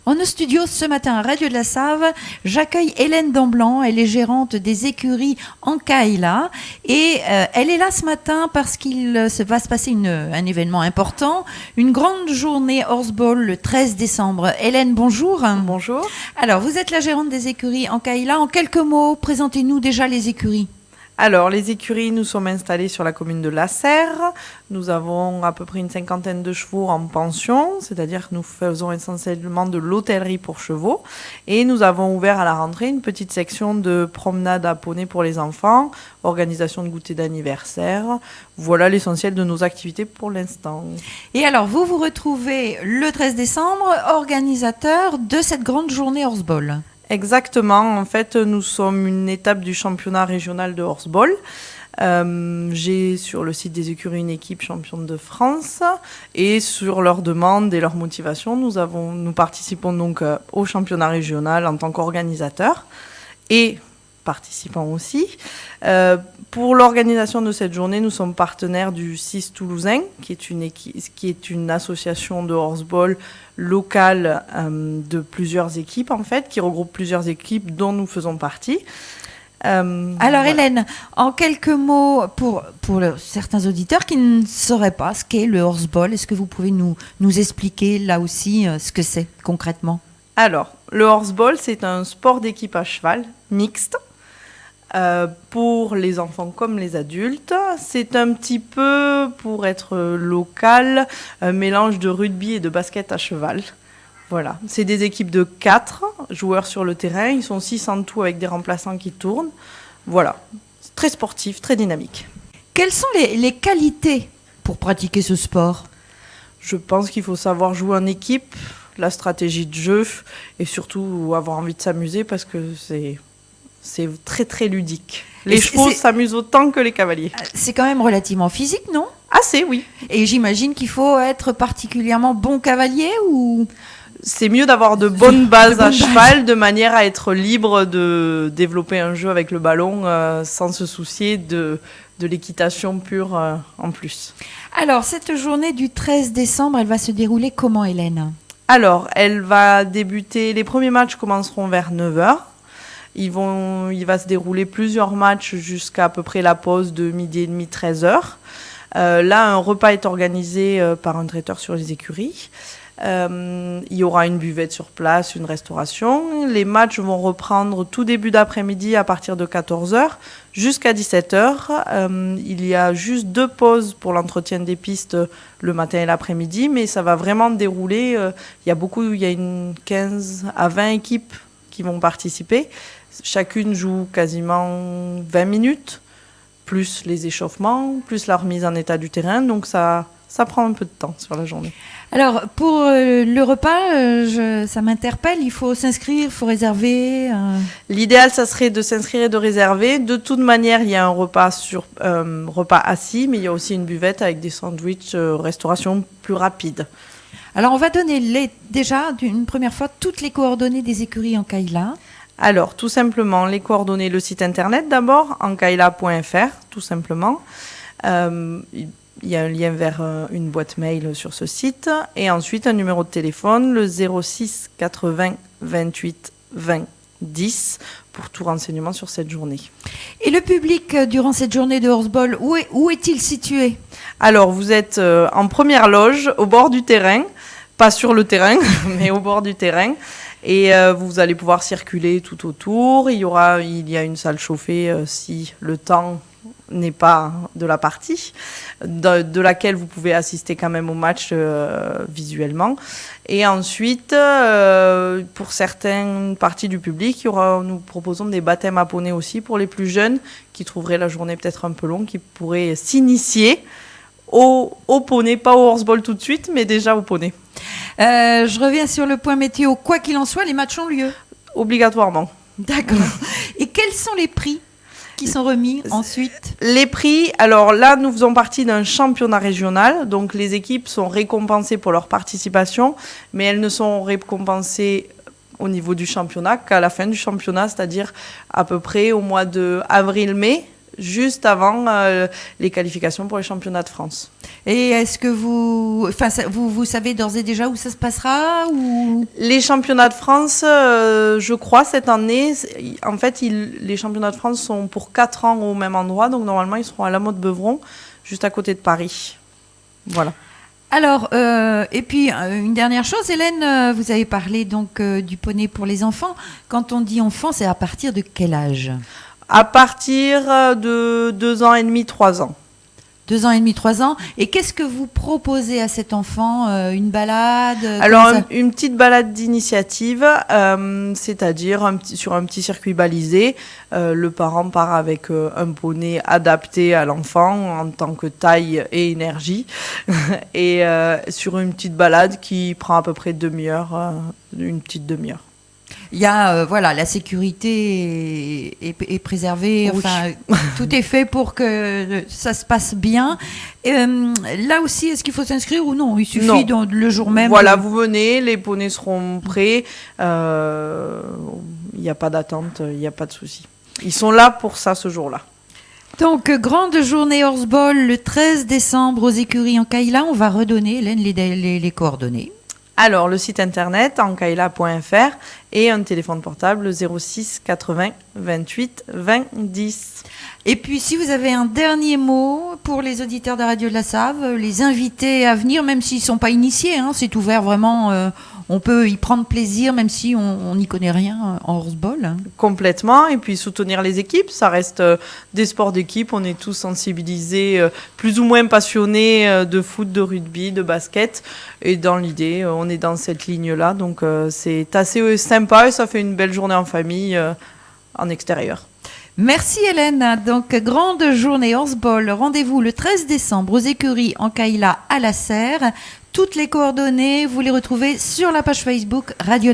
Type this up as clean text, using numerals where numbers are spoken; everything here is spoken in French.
En nos studios ce matin à Radio de la Save, j'accueille Hélène Damblanc. Elle est gérante des écuries Ankaïla et elle est là ce matin parce qu'il va se passer un événement important, une grande journée horseball le 13 décembre. Hélène, bonjour. Bonjour. Alors, vous êtes la gérante des écuries Ankaïla. En quelques mots, présentez-nous déjà les écuries. Alors, les écuries, nous sommes installés sur la commune de La Serre. Nous avons à peu près une cinquantaine de chevaux en pension, c'est-à-dire que nous faisons essentiellement de l'hôtellerie pour chevaux. Et nous avons ouvert à la rentrée une petite section de promenade à poney pour les enfants, organisation de goûter d'anniversaire. Voilà l'essentiel de nos activités pour l'instant. Et alors, vous vous retrouvez le 13 décembre, organisateur de cette grande journée horseball. Exactement. En fait, nous sommes une étape du championnat régional de horseball. J'ai sur le site des écuries une équipe championne de France et sur leur demande et leur motivation, nous participons donc au championnat régional en tant qu'organisateur et participants aussi. Pour l'organisation de cette journée, nous sommes partenaires du CIS Toulousain, qui est une association de horseball locale de plusieurs équipes, en fait, qui regroupe plusieurs équipes dont nous faisons partie. Alors voilà. Hélène, en quelques mots, pour certains auditeurs qui ne sauraient pas ce qu'est le horseball, est-ce que vous pouvez nous expliquer là aussi ce que c'est concrètement ? Alors, le horseball, c'est un sport d'équipe à cheval mixte. Pour les enfants comme les adultes. C'est un petit peu, pour être local, un mélange de rugby et de basket à cheval. Voilà. C'est des équipes de 4 joueurs sur le terrain. Ils sont 6 en tout avec des remplaçants qui tournent. Voilà. C'est très sportif, très dynamique. Quelles sont les qualités pour pratiquer ce sport ? Je pense qu'il faut savoir jouer en équipe, la stratégie de jeu et surtout avoir envie de s'amuser parce que c'est très très ludique. Les chevaux s'amusent autant que les cavaliers. C'est quand même relativement physique, non ? Assez, oui. Et j'imagine qu'il faut être particulièrement bon cavalier ou... C'est mieux d'avoir de bonnes bases à cheval de manière à être libre de développer un jeu avec le ballon sans se soucier de l'équitation pure en plus. Alors, cette journée du 13 décembre, elle va se dérouler comment, Hélène ? Alors, elle va débuter... Les premiers matchs commenceront vers 9h. Il va se dérouler plusieurs matchs jusqu'à peu près la pause de midi et demi, 13h. Là, un repas est organisé par un traiteur sur les écuries. Il y aura une buvette sur place, une restauration. Les matchs vont reprendre tout début d'après-midi à partir de 14h jusqu'à 17h. Il y a juste 2 pauses pour l'entretien des pistes le matin et l'après-midi, mais ça va vraiment dérouler. Il y a une 15 à 20 équipes qui vont participer. Chacune joue quasiment 20 minutes, plus les échauffements, plus la remise en état du terrain. Donc ça prend un peu de temps sur la journée. Alors, pour le repas, ça m'interpelle. Il faut s'inscrire, il faut réserver. L'idéal, ça serait de s'inscrire et de réserver. De toute manière, il y a un repas repas assis, mais il y a aussi une buvette avec des sandwichs, restauration plus rapide. Alors, on va donner déjà, d'une première fois, toutes les coordonnées des écuries Ankaïla. Alors, tout simplement, les coordonnées, le site internet d'abord, ankaïla.fr, tout simplement. Il y a un lien vers une boîte mail sur ce site. Et ensuite, un numéro de téléphone, le 06 80 28 20 10, pour tout renseignement sur cette journée. Et le public, durant cette journée de horseball, où est-il situé ? Alors, vous êtes en première loge, au bord du terrain. Pas sur le terrain, mais au bord du terrain. Et vous allez pouvoir circuler tout autour. Il y a une salle chauffée si le temps n'est pas de la partie, de laquelle vous pouvez assister quand même au match visuellement. Et ensuite, pour certaines parties du public, nous proposons des baptêmes à poney aussi pour les plus jeunes qui trouveraient la journée peut-être un peu longue, qui pourraient s'initier au poney, pas au horseball tout de suite, mais déjà au poney. Je reviens sur le point météo. Quoi qu'il en soit, les matchs ont lieu. Obligatoirement. D'accord. Et quels sont les prix qui sont remis ensuite ? Les prix, alors là, nous faisons partie d'un championnat régional. Donc les équipes sont récompensées pour leur participation, mais elles ne sont récompensées au niveau du championnat qu'à la fin du championnat, c'est-à-dire à peu près au mois de avril-mai. juste avant les qualifications pour les championnats de France. Et est-ce que vous savez d'ores et déjà où ça se passera ou... Les championnats de France, je crois, cette année, en fait, les championnats de France sont pour 4 ans au même endroit, donc normalement, ils seront à La Motte-Beuvron, juste à côté de Paris. Voilà. Alors, et puis, une dernière chose, Hélène, vous avez parlé donc du poney pour les enfants. Quand on dit enfant, c'est à partir de quel âge ? À partir de 2 ans et demi, 3 ans. 2 ans et demi, 3 ans. Et qu'est-ce que vous proposez à cet enfant ? Une balade ? Alors, une petite balade d'initiative, c'est-à-dire sur un petit circuit balisé. Le parent part avec un poney adapté à l'enfant en tant que taille et énergie. Et sur une petite balade qui prend à peu près une petite demi-heure. Il y a, la sécurité est préservée. Oui. Enfin, tout est fait pour que ça se passe bien. Là aussi, est-ce qu'il faut s'inscrire ou non ? Il suffit le jour même. Voilà, vous venez, les poneys seront prêts. Il n'y a pas d'attente, il n'y a pas de souci. Ils sont là pour ça ce jour-là. Donc, grande journée horseball le 13 décembre aux écuries en Kaila. On va redonner, Hélène, les coordonnées. Alors, le site internet ankaila.fr et un téléphone portable 06 80 28 20 10. Et puis, si vous avez un dernier mot pour les auditeurs de Radio de la Save, les inviter à venir, même s'ils ne sont pas initiés, c'est ouvert vraiment, on peut y prendre plaisir, même si on n'y connaît rien en horseball. Complètement, et puis soutenir les équipes, ça reste des sports d'équipe, on est tous sensibilisés, plus ou moins passionnés de foot, de rugby, de basket, et dans l'idée, on est dans cette ligne-là, donc c'est assez sympa et ça fait une belle journée en famille en extérieur. Merci Hélène. Donc, grande journée horseball. Rendez-vous le 13 décembre aux écuries en Kaila à la Serre. Toutes les coordonnées, vous les retrouvez sur la page Facebook Radio